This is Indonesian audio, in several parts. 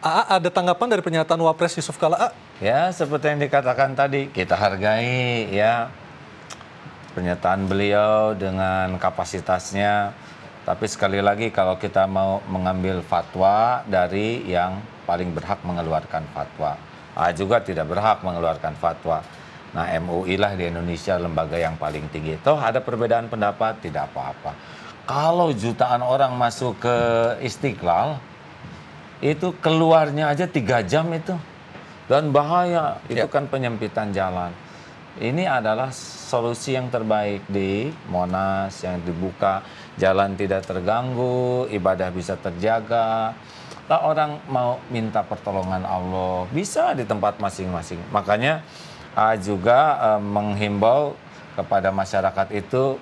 AA ada tanggapan dari pernyataan Wapres Yusuf Kala, A? Ya, seperti yang dikatakan tadi, kita hargai ya pernyataan beliau dengan kapasitasnya. Tapi sekali lagi kalau kita mau mengambil fatwa dari yang paling berhak mengeluarkan fatwa, A juga tidak berhak mengeluarkan fatwa. Nah, MUI lah di Indonesia lembaga yang paling tinggi. Toh ada perbedaan pendapat, tidak apa-apa. Kalau jutaan orang masuk ke Istiqlal, itu keluarnya aja 3 jam itu. Dan bahaya, itu kan penyempitan jalan. Ini adalah solusi yang terbaik di Monas yang dibuka. Jalan tidak terganggu, ibadah bisa terjaga. Lah orang mau minta pertolongan Allah, bisa di tempat masing-masing. Makanya juga menghimbau kepada masyarakat itu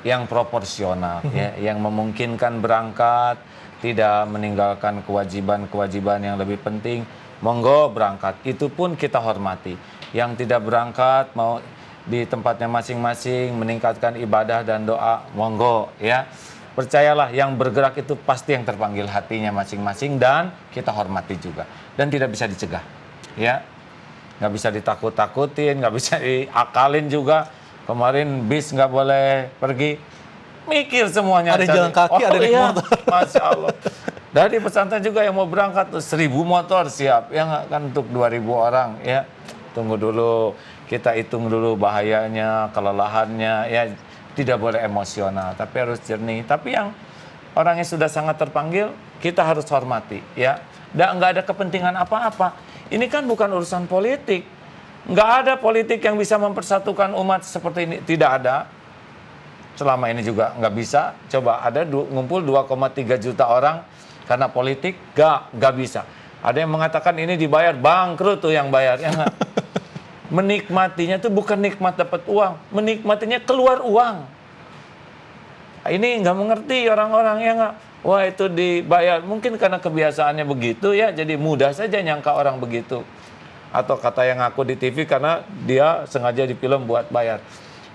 yang proporsional, ya, yang memungkinkan berangkat, tidak meninggalkan kewajiban-kewajiban yang lebih penting, monggo berangkat. Itu pun kita hormati. Yang tidak berangkat mau di tempatnya masing-masing meningkatkan ibadah dan doa, monggo ya. Percayalah yang bergerak itu pasti yang terpanggil hatinya masing-masing dan kita hormati juga. Dan tidak bisa dicegah. Ya. Nggak bisa ditakut-takutin, nggak bisa diakalin juga. Kemarin bis nggak boleh pergi. Mikir semuanya. Ada jalan kaki, ada naik motor. Masya Allah. Dari pesantren juga yang mau berangkat 1.000 motor siap. Ya nggak, kan untuk 2.000 orang ya. Tunggu dulu, kita hitung dulu bahayanya, kelelahannya. Ya tidak boleh emosional, tapi harus jernih. Tapi yang orang yang sudah sangat terpanggil, kita harus hormati ya. Dan nggak ada kepentingan apa-apa. Ini kan bukan urusan politik. Nggak ada politik yang bisa mempersatukan umat seperti ini. Tidak ada. Selama ini juga nggak bisa. Coba ada ngumpul 2,3 juta orang karena politik, nggak bisa. Ada yang mengatakan ini dibayar, bangkrut tuh yang bayar. Ya nggak? Menikmatinya tuh bukan nikmat dapat uang, menikmatinya keluar uang. Ini nggak mengerti orang-orang yang nggak. Wah itu dibayar, mungkin karena kebiasaannya begitu ya, jadi mudah saja nyangka orang begitu. Atau kata yang ngaku di TV karena dia sengaja di film buat bayar.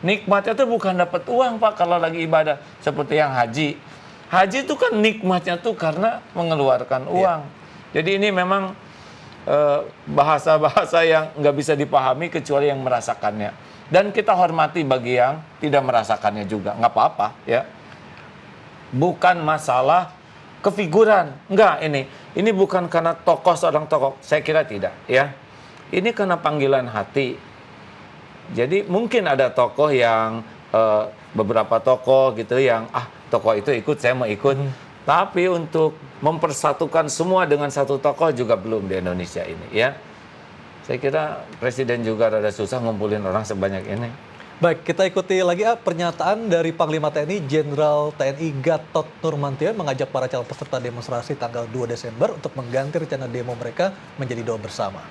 Nikmatnya tuh bukan dapat uang Pak kalau lagi ibadah. Seperti yang haji. Haji itu kan nikmatnya tuh karena mengeluarkan uang. Jadi ini memang bahasa-bahasa yang nggak bisa dipahami kecuali yang merasakannya. Dan kita hormati bagi yang tidak merasakannya juga. Nggak apa-apa ya. Bukan masalah kefiguran. Enggak ini. Ini bukan karena tokoh seorang tokoh. Saya kira tidak ya. Ini karena panggilan hati. Jadi mungkin ada tokoh yang beberapa tokoh gitu yang tokoh itu ikut, saya mau ikut. Tapi untuk mempersatukan semua dengan satu tokoh juga belum di Indonesia ini ya. Saya kira presiden juga rada susah ngumpulin orang sebanyak ini. Baik, kita ikuti lagi pernyataan dari Panglima TNI Jenderal TNI Gatot Nurmantio mengajak para calon peserta demonstrasi tanggal 2 Desember untuk mengganti rencana demo mereka menjadi doa bersama.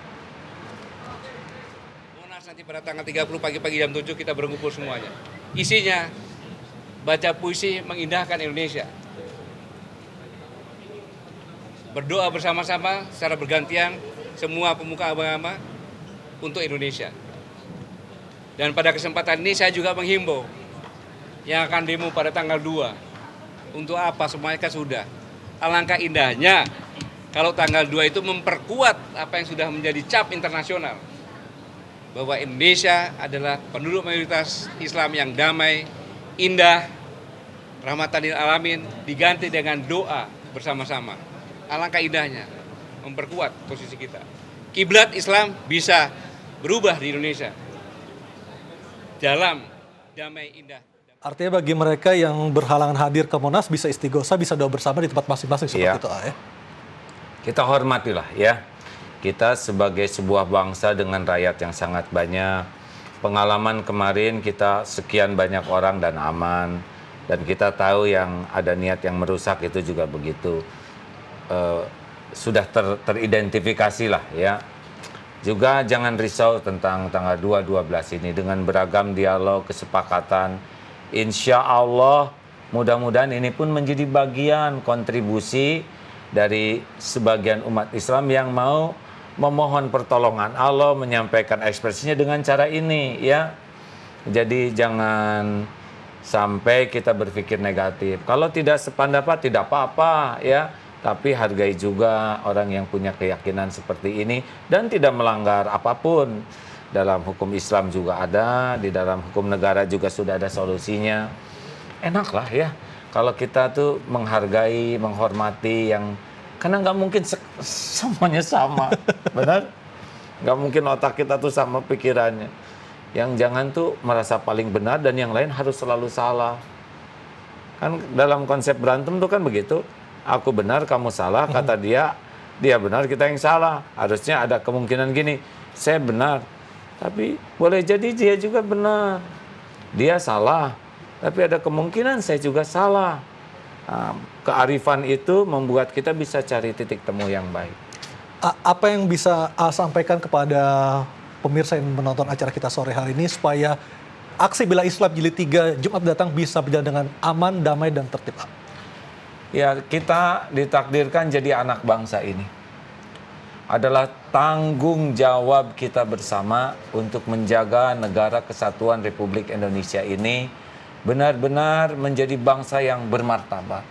Nanti pada tanggal 30 pagi-pagi jam 7 kita berkumpul semuanya. Isinya baca puisi mengindahkan Indonesia. Berdoa bersama-sama secara bergantian semua pemuka agama untuk Indonesia. Dan pada kesempatan ini saya juga menghimbau yang akan demo pada tanggal 2. Untuk apa? Semuanya kan sudah. Alangkah indahnya kalau tanggal 2 itu memperkuat apa yang sudah menjadi cap internasional. Bahwa Indonesia adalah penduduk mayoritas Islam yang damai, indah, rahmatan lil alamin, diganti dengan doa bersama-sama. Alangkah indahnya memperkuat posisi kita. Kiblat Islam bisa berubah di Indonesia. Dalam damai indah. Artinya bagi mereka yang berhalangan hadir ke Monas bisa istighosa, bisa doa bersama di tempat masing-masing seperti itu ya. Kita hormatilah ya. Kita sebagai sebuah bangsa dengan rakyat yang sangat banyak. Pengalaman kemarin kita sekian banyak orang dan aman. Dan kita tahu yang ada niat yang merusak itu juga begitu. Sudah teridentifikasi lah ya. Juga jangan risau tentang tanggal 2-12 ini. Dengan beragam dialog, kesepakatan. Insya Allah mudah-mudahan ini pun menjadi bagian kontribusi dari sebagian umat Islam yang mau memohon pertolongan Allah, menyampaikan ekspresinya dengan cara ini ya. Jadi jangan sampai kita berpikir negatif. Kalau tidak sependapat tidak apa-apa ya. tapi hargai juga orang yang punya keyakinan seperti ini dan tidak melanggar apapun. Dalam hukum Islam juga ada, di dalam hukum negara juga sudah ada solusinya. Enaklah ya kalau kita tuh menghargai, menghormati yang, karena nggak mungkin semuanya sama, benar? Nggak mungkin otak kita tuh sama pikirannya. Yang jangan tuh merasa paling benar dan yang lain harus selalu salah. Kan dalam konsep berantem tuh kan begitu. Aku benar, kamu salah, kata dia benar, kita yang salah. Harusnya ada kemungkinan gini, saya benar, tapi boleh jadi dia juga benar. Dia salah, tapi ada kemungkinan saya juga salah. Nah, kearifan itu membuat kita bisa cari titik temu yang baik. Apa yang bisa sampaikan kepada pemirsa yang menonton acara kita sore hari ini supaya aksi bela Islam Jilid 3 Jumat datang bisa berjalan dengan aman, damai, dan tertib? Ya, kita ditakdirkan jadi anak bangsa ini. Adalah tanggung jawab kita bersama untuk menjaga negara kesatuan Republik Indonesia ini benar-benar menjadi bangsa yang bermartabat.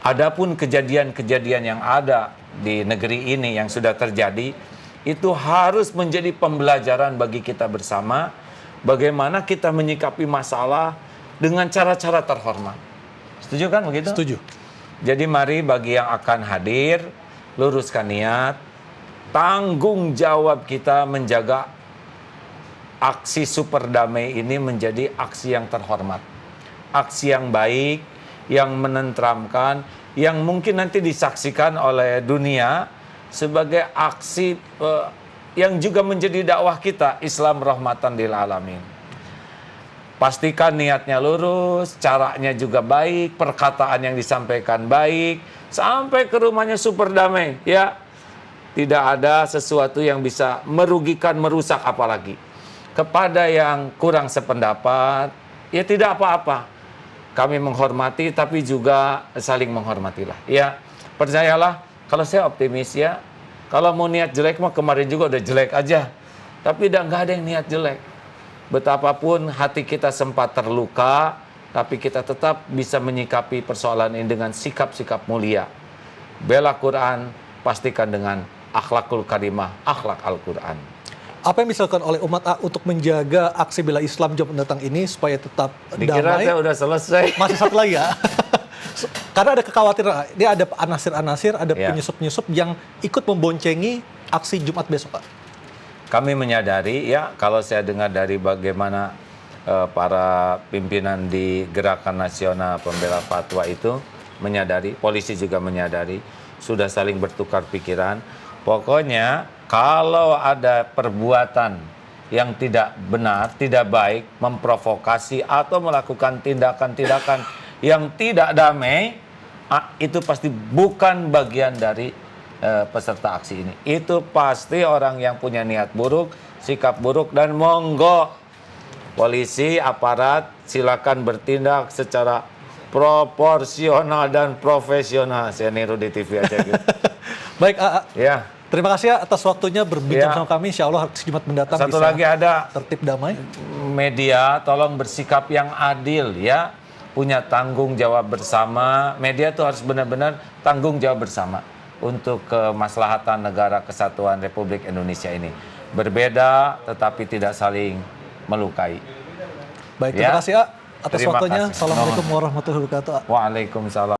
Adapun kejadian-kejadian yang ada di negeri ini yang sudah terjadi, itu harus menjadi pembelajaran bagi kita bersama bagaimana kita menyikapi masalah dengan cara-cara terhormat. Setuju kan begitu? Setuju. Jadi mari bagi yang akan hadir, luruskan niat, tanggung jawab kita menjaga aksi super damai ini menjadi aksi yang terhormat. Aksi yang baik, yang menenteramkan, yang mungkin nanti disaksikan oleh dunia sebagai aksi yang juga menjadi dakwah kita, Islam rahmatan lil alamin. Pastikan niatnya lurus, caranya juga baik, perkataan yang disampaikan baik, sampai ke rumahnya super damai, ya. Tidak ada sesuatu yang bisa merugikan, merusak apalagi. Kepada yang kurang sependapat, ya tidak apa-apa. Kami menghormati, tapi juga saling menghormatilah. Ya, percayalah, kalau saya optimis ya, kalau mau niat jelek mah kemarin juga udah jelek aja. Tapi nggak ada yang niat jelek. Betapapun hati kita sempat terluka, tapi kita tetap bisa menyikapi persoalan ini dengan sikap-sikap mulia. Bela Quran, pastikan dengan akhlakul karimah, akhlak Al-Quran. Apa yang bisa dilakukan oleh umat A untuk menjaga aksi bela Islam Jumat mendatang ini supaya tetap Dikira damai? saya udah selesai. Masih satu lagi ya. Karena ada kekhawatiran, dia ada anasir-anasir, ada Ya. penyusup-penyusup yang ikut memboncengi aksi Jumat besok, Pak. Kami menyadari ya, kalau saya dengar dari bagaimana para pimpinan di Gerakan Nasional Pembela Fatwa itu menyadari, polisi juga menyadari, sudah saling bertukar pikiran. Pokoknya kalau ada perbuatan yang tidak benar, tidak baik, memprovokasi atau melakukan tindakan-tindakan yang tidak damai, itu pasti bukan bagian dari peserta aksi ini. Itu pasti orang yang punya niat buruk, sikap buruk, dan monggo polisi, aparat silakan bertindak secara proporsional dan profesional. Saya niru di TV aja gitu. Baik, Ya. terima kasih ya atas waktunya berbincang Ya. sama kami. Insya Allah Jumat mendatang Satu bisa lagi ada tertib damai. media, tolong bersikap yang adil ya. Punya tanggung jawab bersama. Media itu harus benar-benar tanggung jawab bersama untuk kemaslahatan negara kesatuan Republik Indonesia ini. Berbeda tetapi tidak saling melukai. Baik, Ya. terima kasih atas Terima waktunya. kasih. Assalamualaikum warahmatullahi wabarakatuh. Waalaikumsalam.